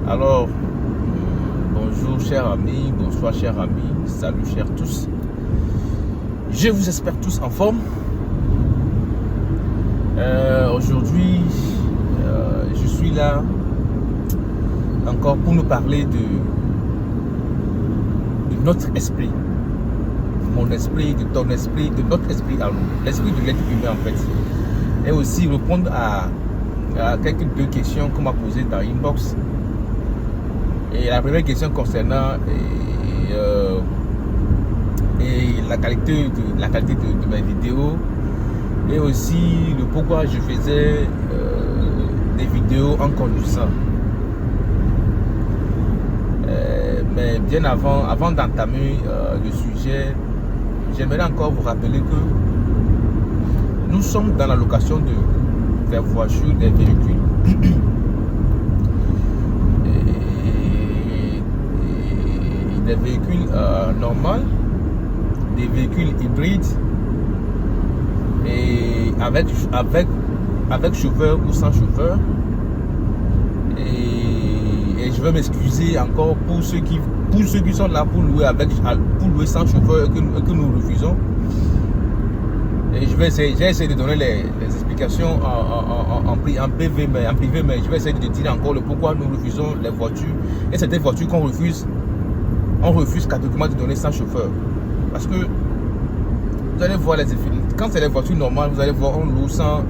Alors, bonjour chers amis, bonsoir chers amis, salut chers tous. Je vous espère tous en forme. Aujourd'hui, je suis là encore pour nous parler de notre esprit. Mon esprit, de ton esprit, de notre esprit à nous. L'esprit de l'être humain en fait. Et aussi répondre à quelques deux questions qu'on m'a posées dans l'inbox. Et la première question concernant la qualité de mes vidéos et aussi le pourquoi je faisais des vidéos en conduisant. Mais bien avant d'entamer le sujet, j'aimerais encore vous rappeler que nous sommes dans la location des voitures, des véhicules. Des véhicules normaux, des véhicules hybrides et avec chauffeur ou sans chauffeur. Et je veux m'excuser encore pour ceux qui sont là pour louer sans chauffeur que nous refusons. Et j'ai essayé de donner les explications en privé, mais je vais essayer de dire encore le pourquoi nous refusons les voitures. Et c'est des voitures qu'on refuse. On refuse catégoriquement de donner sans chauffeur. Parce que vous allez voir les effets. Quand c'est les voitures normales, vous allez voir on loue sans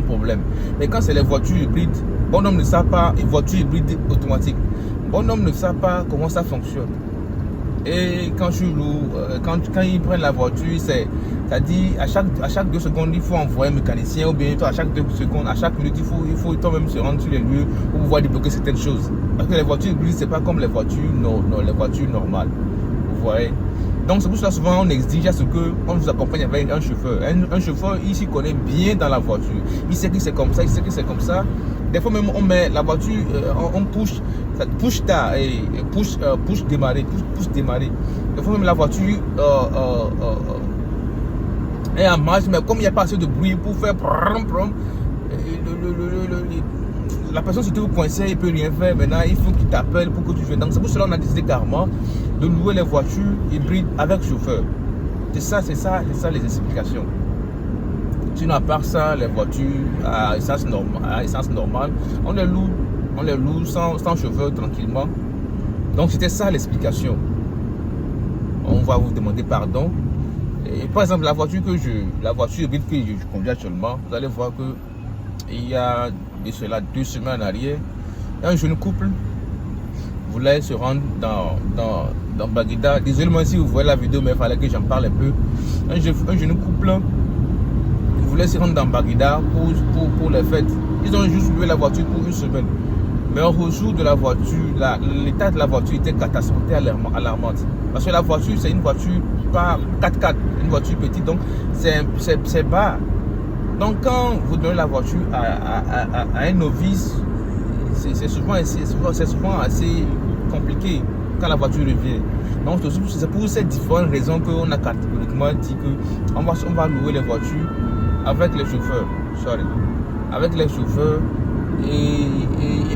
problème. Mais quand c'est les voitures hybrides, bon homme ne sait pas, une voiture hybride automatique. Bon homme ne sait pas comment ça fonctionne. Et quand je loue, quand ils prennent la voiture, c'est-à-dire à chaque 2 secondes, il faut envoyer un mécanicien, ou bien à chaque 2 secondes, à chaque minute, il faut toi-même se rendre sur les lieux pour pouvoir débloquer certaines choses. Parce que les voitures hybrides, c'est pas comme les voitures normales. Vous voyez? Donc c'est pour cela souvent on exige à ce qu'on vous accompagne avec un chauffeur. Un chauffeur, il s'y connaît bien dans la voiture. Il sait que c'est comme ça, il sait que c'est comme ça. Des fois même on met la voiture, on push, ça push tard et push démarrer. Des fois même la voiture est en marche, mais comme il n'y a pas assez de bruit pour faire la personne se trouve coincée, il ne peut rien faire. Maintenant, il faut qu'il t'appelle pour que tu viennes. Donc, c'est pour cela qu'on a décidé carrément de louer les voitures hybrides avec chauffeur. C'est ça les explications. Sinon, à part ça, les voitures à essence normale, on les loue sans chauffeur tranquillement. Donc, c'était ça l'explication. On va vous demander pardon. Et par exemple, la voiture hybride que je conduis actuellement, vous allez voir que il y a de cela 2 semaines en arrière, un jeune couple voulait se rendre dans Baguida. Désolé moi si vous voyez la vidéo, mais il fallait que j'en parle un peu. Un jeune couple voulait se rendre dans Baguida pour les fêtes. Ils ont juste loué la voiture pour 1 semaine. Mais au retour de la voiture, l'état de la voiture était catastrophique, alarmante. Parce que la voiture, c'est une voiture pas 4x4, une voiture petite, donc c'est bas. Donc quand vous donnez la voiture à un novice, c'est souvent assez compliqué quand la voiture revient. Donc c'est pour ces différentes raisons qu'on a catégoriquement dit qu'on va louer les voitures avec les chauffeurs. Avec les chauffeurs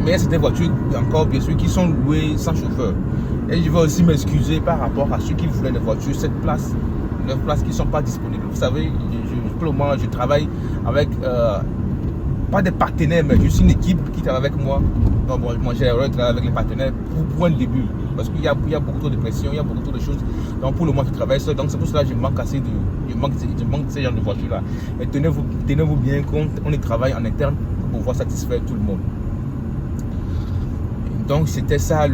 mais c'est des voitures encore bien sûr qui sont louées sans chauffeur. Et je vais aussi m'excuser par rapport à ceux qui voulaient les voitures, les places qui ne sont pas disponibles. Vous savez, pour le moment, je travaille avec, pas des partenaires, mais juste une équipe qui travaille avec moi. Donc, moi, j'ai travaillé avec les partenaires pour un début. Parce qu'il y a beaucoup trop de pression, il y a beaucoup trop de choses. Donc, pour le moment, je travaille seul. Donc, c'est pour cela que je manque de ces genres de voitures-là. Et tenez-vous bien compte, on y travaille en interne pour pouvoir satisfaire tout le monde. Donc, c'était ça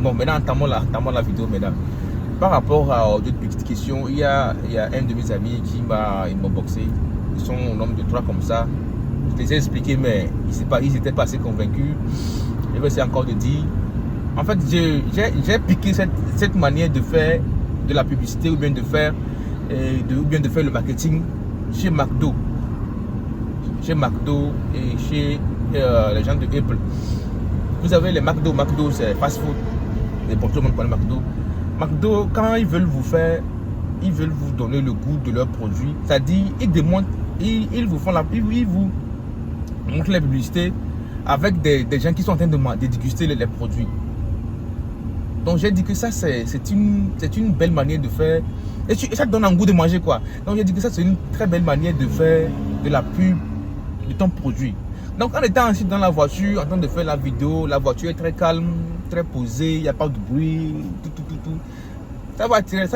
Bon, maintenant, entamons la vidéo maintenant. Par rapport à d'autres petites questions, il y a un de mes amis qui m'a boxé. Ils sont un nombre de 3 comme ça. Je les ai expliqué, mais ils n'étaient pas assez convaincus. Je vais essayer encore de dire. En fait, j'ai piqué cette manière de faire de la publicité ou bien de faire le marketing chez McDo. Chez McDo et chez les gens de Apple. Vous avez les McDo c'est fast food. Et pour tout le monde connaît McDo. McDo, quand ils veulent vous faire ils veulent vous donner le goût de leurs produits. C'est-à-dire, ils vous font ils vous montrent la publicité avec des gens qui sont en train de déguster les produits. Donc j'ai dit que ça c'est une belle manière de faire. Et ça te donne un goût de manger quoi. Donc j'ai dit que ça c'est une très belle manière de faire de la pub de ton produit. Donc en étant ainsi dans la voiture, en train de faire la vidéo, la voiture est très calme, très posée, il n'y a pas de bruit, tout. Ça va attirer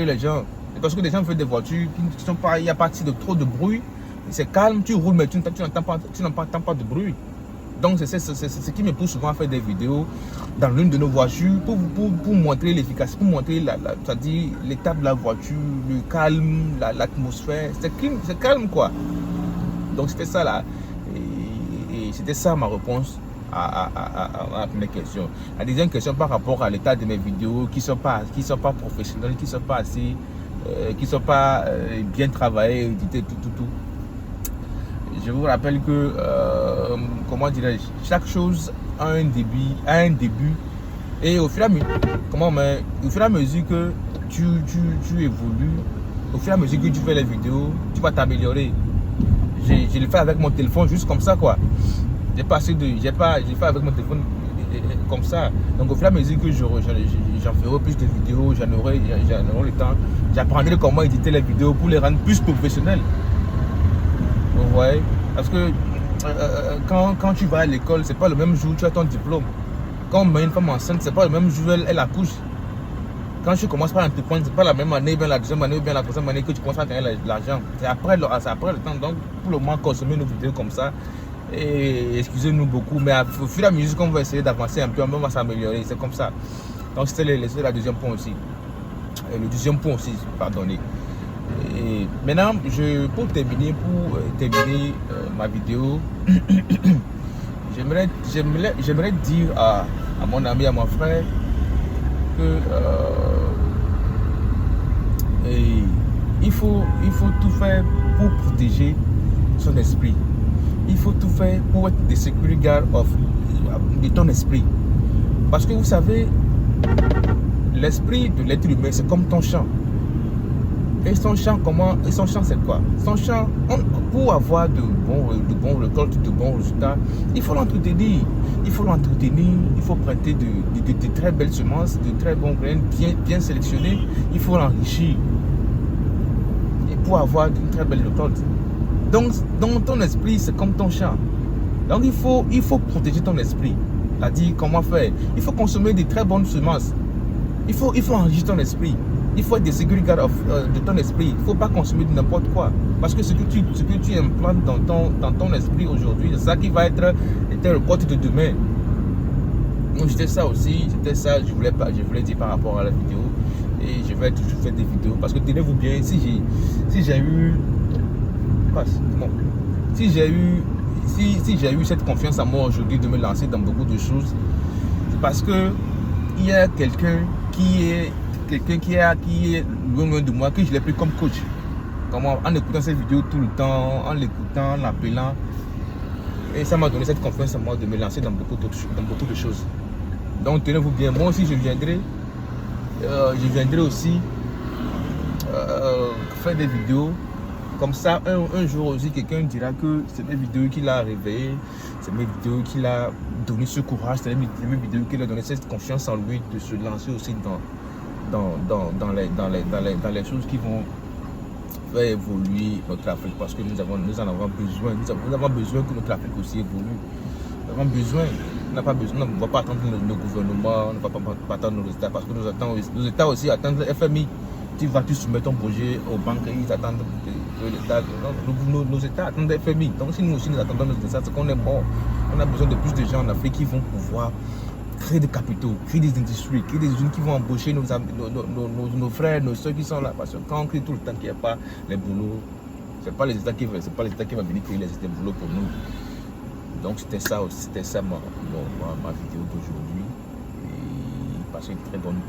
les gens. Parce que les gens font des voitures qui sont pas, il n'y a pas trop de bruit. C'est calme, tu roules mais tu n'entends pas de bruit. Donc c'est ce qui me pousse souvent à faire des vidéos dans l'une de nos voitures pour montrer l'efficacité, pour montrer c'est-à-dire l'état de la voiture, le calme, l'atmosphère. C'est calme quoi. Donc c'était ça là. Et c'était ça ma réponse à la première question. La deuxième question par rapport à l'état de mes vidéos qui sont pas professionnelles, qui sont pas assez, qui sont pas bien travaillées, éditées, tout. Je vous rappelle que, comment dirais-je, chaque chose a un début, et au fur et à mesure que tu évolues, au fur et à mesure que tu fais les vidéos, tu vas t'améliorer. Je le fais avec mon téléphone juste comme ça quoi. J'ai fait avec mon téléphone comme ça. Donc au fur et à mesure que j'en ferai plus de vidéos, j'en aurai le temps, j'apprendrai comment éditer les vidéos pour les rendre plus professionnelles. Vous voyez, parce que quand tu vas à l'école, c'est pas le même jour où tu as ton diplôme. Quand on met une femme enceinte, c'est pas le même jour elle accouche. Quand tu commences par entreprendre, c'est pas la même année, bien la deuxième année ou bien la troisième année que tu commences à gagner l'argent. C'est après le temps. Donc pour le moment, consommer nos vidéos comme ça. Et excusez-nous beaucoup, mais au fur et à mesure qu'on va essayer d'avancer un peu, on va s'améliorer. C'est comme ça. Donc c'était la deuxième point aussi. Et le deuxième point aussi, pardonnez. Et maintenant, pour terminer ma vidéo, j'aimerais dire à mon ami, à mon frère, que il faut tout faire pour protéger son esprit. Il faut tout faire pour être the security guard de ton esprit. Parce que vous savez, l'esprit de l'être humain, c'est comme ton champ. Et son champ, c'est quoi? Son champ, pour avoir de bons récoltes, de bons résultats, il faut l'entretenir. Il faut prêter de très belles semences, de très bons graines, bien sélectionnés. Il faut l'enrichir. Et pour avoir de très belles récoltes. Donc ton esprit, c'est comme ton champ. Donc il faut protéger ton esprit. C'est-à-dire, comment faire? Il faut consommer de très bonnes semences. Il faut enrichir ton esprit. Il faut être des security guard de ton esprit. Il ne faut pas consommer de n'importe quoi. Parce que ce que tu implantes dans ton esprit aujourd'hui, c'est ça qui va être tes récoltes de demain. Donc c'était ça aussi, je voulais dire par rapport à la vidéo. Et je vais toujours faire des vidéos. Parce que tenez-vous bien, si j'ai eu cette confiance en moi aujourd'hui de me lancer dans beaucoup de choses, c'est parce que il y a quelqu'un qui est loin de moi, que je l'ai pris comme coach. En écoutant cette vidéo tout le temps, en l'écoutant, en l'appelant. Et ça m'a donné cette confiance en moi de me lancer dans beaucoup de choses. Donc tenez-vous bien, moi aussi je viendrai aussi faire des vidéos. Comme ça, un jour aussi, quelqu'un dira que c'est mes vidéos qui l'a réveillé, c'est mes vidéos qui l'a donné ce courage, c'est mes vidéos qui l'a donné cette confiance en lui de se lancer aussi dans les choses qui vont faire évoluer notre Afrique, parce que nous en avons besoin. Nous avons besoin que notre Afrique aussi évolue. Nous avons besoin. On ne va pas attendre nos gouvernements, on ne va pas attendre nos États, parce que nos États aussi attendent le FMI. Tu soumets ton projet aux banques, ils attendent l'État. Nos États attendent le FMI. Donc si nous aussi nous attendons nos États, c'est qu'on est mort. On a besoin de plus de gens en Afrique qui vont pouvoir créer des capitaux, créer des industries, créer des usines qui vont embaucher nos frères, nos soeurs qui sont là. Parce que quand on crée tout le temps qu'il n'y a pas les boulots, c'est pas les États qui vont venir créer les boulots pour nous. Donc c'était ça ma vidéo d'aujourd'hui. Et passez une très bonne